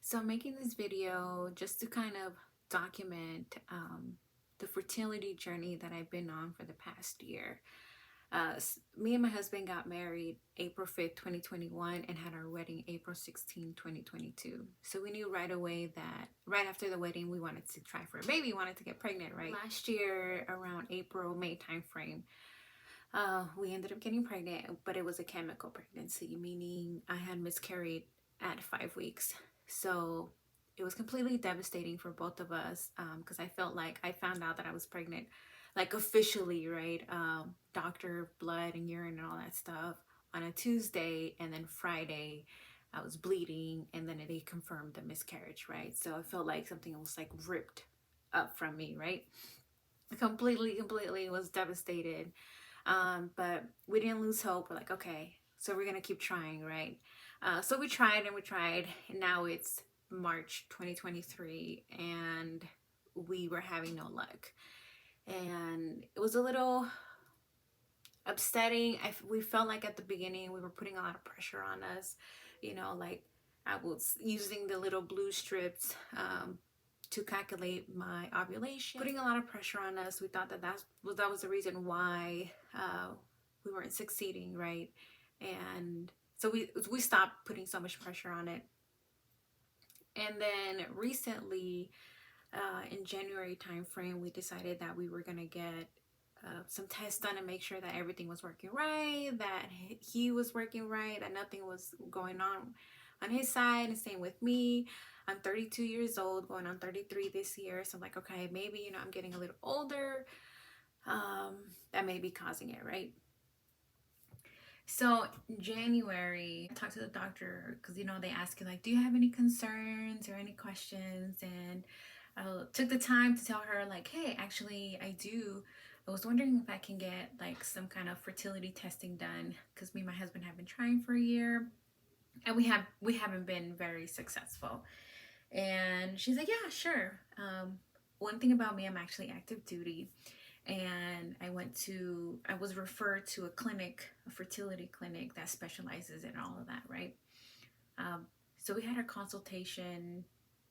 So I'm making this video just to kind of document the fertility journey that I've been on for the past year. Me and my husband got married April 5th, 2021 and had our wedding April 16th, 2022. So we knew right away that right after the wedding, we wanted to try for a baby, wanted to get pregnant, right? Last year, around April, May timeframe, we ended up getting pregnant, but it was a chemical pregnancy, meaning I had miscarried at 5 weeks. So it was completely devastating for both of us because I felt like I found out that I was pregnant, like officially, right? Doctor, blood, and urine, and all that stuff on a Tuesday, and then Friday, I was bleeding, and then they confirmed the miscarriage, right? So I felt like something was like ripped up from me, right? Completely was devastated. But we didn't lose hope. We're like, okay, so we're gonna keep trying, right? So we tried and we tried, and now it's March 2023, and we were having no luck. And it was a little upsetting. We felt like at the beginning we were putting a lot of pressure on us, like I was using the little blue strips to calculate my ovulation, putting a lot of pressure on us. We thought that was the reason why we weren't succeeding, right? And so we stopped putting so much pressure on it. And then recently, in January timeframe, we decided that we were gonna get some tests done and make sure that everything was working right, that he was working right, that nothing was going on his side, and same with me. I'm 32 years old, going on 33 this year, so I'm like, okay, maybe I'm getting a little older. That may be causing it, right? So in January, I talked to the doctor because they ask you, like, do you have any concerns or any questions? And I took the time to tell her, like, hey, actually I do. I was wondering if I can get like some kind of fertility testing done because me and my husband have been trying for a year, and we haven't been very successful. And she's like, yeah, sure. One thing about me, I'm actually active duty, and I was referred to a clinic, a fertility clinic that specializes in all of that, right? Um, so we had a consultation.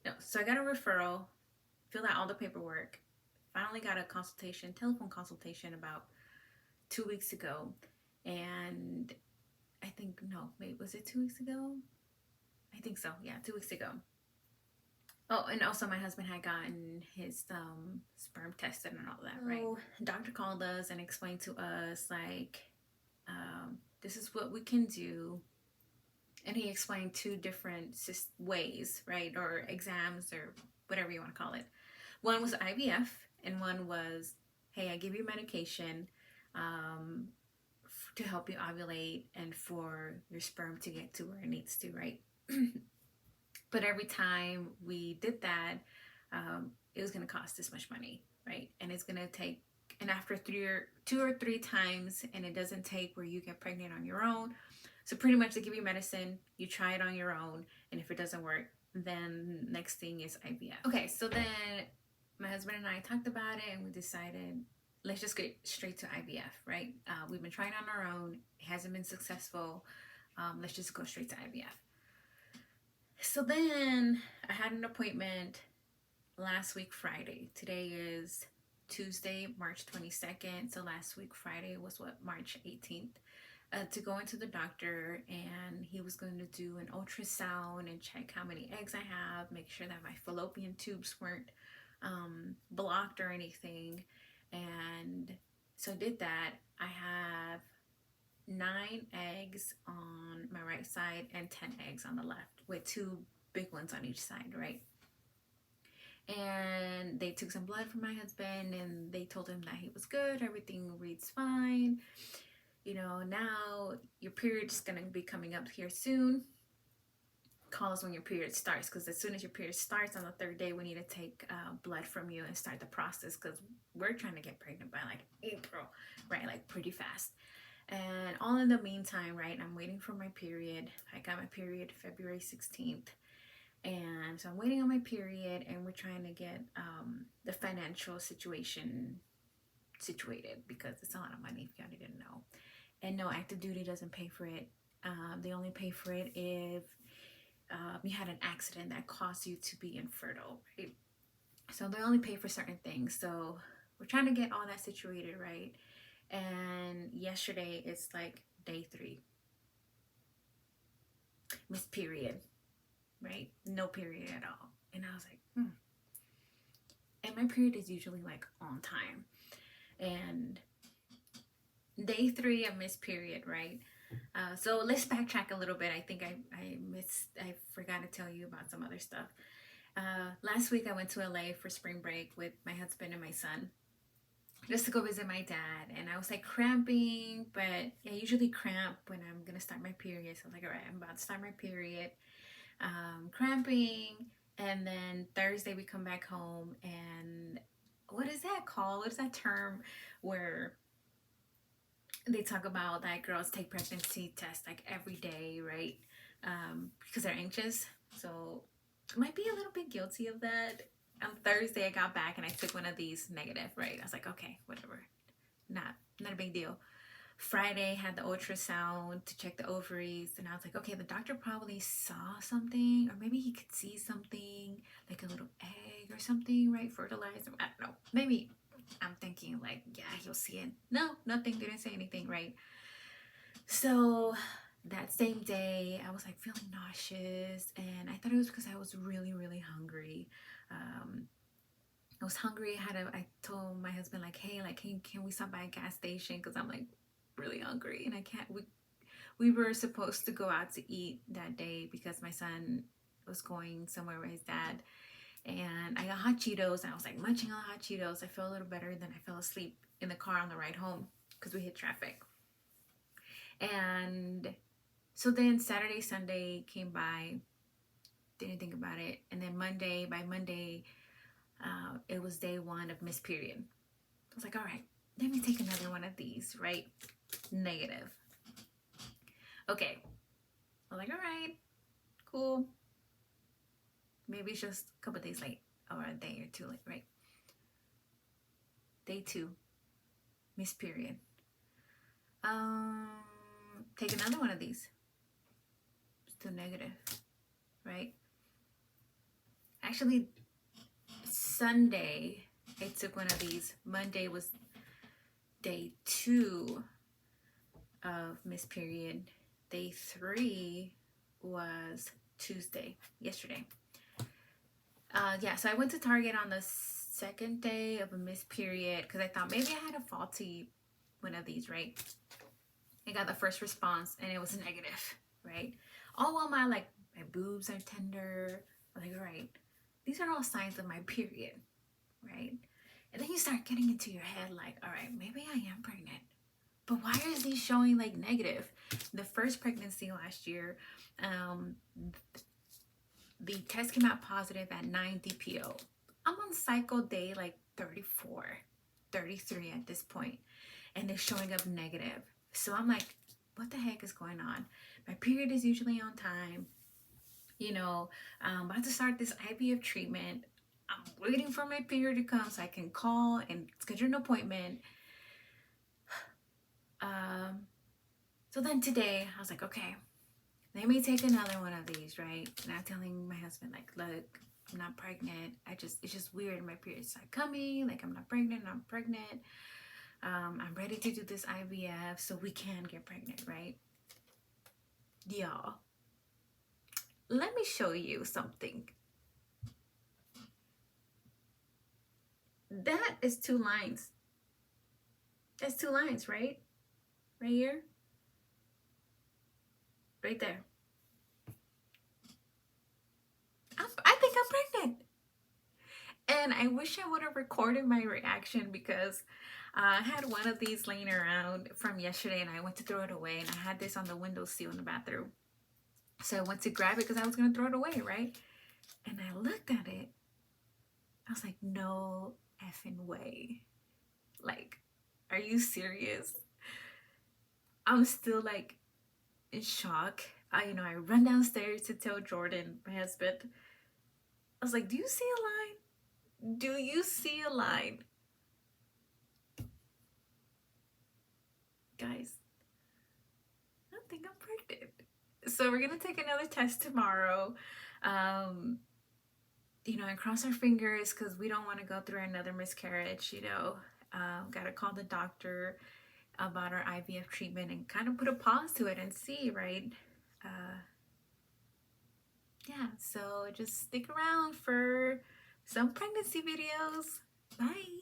No, so I got a referral, filled out all the paperwork, finally got a consultation, telephone consultation about 2 weeks ago. And I think, no, wait, was it 2 weeks ago? I think so. Yeah, 2 weeks ago. Oh, and also my husband had gotten his sperm tested and all that, right? So the doctor called us and explained to us, like, this is what we can do. And he explained two different ways, right? Or exams, or whatever you want to call it. One was IVF, and one was, hey, I give you medication to help you ovulate and for your sperm to get to where it needs to, right? But every time we did that, it was going to cost this much money, right? And it's going to take, and after two or three times, and it doesn't take where you get pregnant on your own. So pretty much they give you medicine, you try it on your own, and if it doesn't work, then next thing is IVF. Okay, so then my husband and I talked about it, and we decided, let's just get straight to IVF, right? We've been trying on our own, it hasn't been successful. Let's just go straight to IVF. So then I had an appointment last week Friday. Today is Tuesday, March 22nd. So last week Friday was March 18th. To go into the doctor, and he was going to do an ultrasound and check how many eggs I have, make sure that my fallopian tubes weren't blocked or anything. And so I did that. I have 9 eggs on my right side and 10 eggs on the left, with 2 big ones on each side, right? And they took some blood from my husband, and they told him that he was good, everything reads fine. Now your period is going to be coming up here soon. Call us when your period starts, because as soon as your period starts on the 3rd day, we need to take blood from you and start the process, because we're trying to get pregnant by like April, right? Like pretty fast. And all in the meantime, right, I'm waiting for my period. I got my period February 16th. And so I'm waiting on my period, and we're trying to get the financial situation situated, because it's a lot of money, if y'all didn't know. And no, active duty doesn't pay for it. They only pay for it if you had an accident that caused you to be infertile, right? So they only pay for certain things. So we're trying to get all that situated, right? And yesterday it's like day 3, miss period, right? No period at all. And I was like, And my period is usually like on time. And day 3 of miss period, right? So let's backtrack a little bit. I think I forgot to tell you about some other stuff. Last week I went to LA for spring break with my husband and my son, just to go visit my dad. And I was like cramping, but I usually cramp when I'm gonna start my period. So I was like, all right, I'm about to start my period. Cramping. And then Thursday we come back home, and what is that called? What is that term where they talk about that girls take pregnancy tests like every day, right? Because they're anxious. So I might be a little bit guilty of that. On Thursday I got back and I took one of these, negative, right? I was like, okay, whatever, not a big deal. Friday had the ultrasound to check the ovaries, and I was like, okay, the doctor probably saw something, or maybe he could see something like a little egg or something, right? Fertilizer, I don't know. Maybe I'm thinking like, yeah, he'll see it. No, nothing, didn't say anything, right? So that same day I was like feeling nauseous, and I thought it was because I was really, really hungry. I was hungry. I told my husband like, hey, like, can we stop by a gas station? Because I'm like really hungry and I can't. We were supposed to go out to eat that day because my son was going somewhere with his dad, and I got hot Cheetos, and I was like munching on hot Cheetos. I felt a little better, then I fell asleep in the car on the ride home because we hit traffic. And so then Saturday, Sunday came by, didn't think about it, and then by Monday, it was day 1 of miss period. I was like, all right, let me take another one of these, right? Negative. Okay. I was like, all right, cool. Maybe it's just a couple days late, or a day or 2 late, right? Day 2, miss period. Take another one of these. Still negative, right? Actually, Sunday I took one of these. Monday was day 2 of miss period. Day 3 was Tuesday, yesterday. Yeah, so I went to Target on the 2nd day of a miss period because I thought maybe I had a faulty one of these, right? I got the first response and it was negative, right? All while my boobs are tender. I'm like, all right, these are all signs of my period, right? And then you start getting into your head like, all right, maybe I am pregnant. But why is these showing like negative? The first pregnancy last year, the test came out positive at 9 DPO. I'm on cycle day like 34, 33 at this point, and they're showing up negative. So I'm like, what the heck is going on? My period is usually on time. I'm about to start this IVF treatment. I'm waiting for my period to come so I can call and schedule an appointment. So then today I was like, okay, let me take another one of these, right? And I'm telling my husband, like, look, I'm not pregnant. It's just weird. My period's not coming. Like, I'm not pregnant. I'm pregnant. I'm ready to do this IVF so we can get pregnant, right? Y'all, let me show you something. That is 2 lines. That's 2 lines, right? Right here. Right there. I think I'm pregnant. And I wish I would have recorded my reaction because I had one of these laying around from yesterday and I went to throw it away, and I had this on the windowsill in the bathroom. So I went to grab it because I was going to throw it away, right? And I looked at it. I was like, no effing way. Like, are you serious? I'm still like in shock. I run downstairs to tell Jordan, my husband. I was like, do you see a line? Do you see a line? Guys, I think I'm pregnant. So we're gonna take another test tomorrow. Um, and cross our fingers because we don't want to go through another miscarriage. Gotta call the doctor about our IVF treatment and kind of put a pause to it and see, right? Uh, yeah, so just stick around for some pregnancy videos. Bye.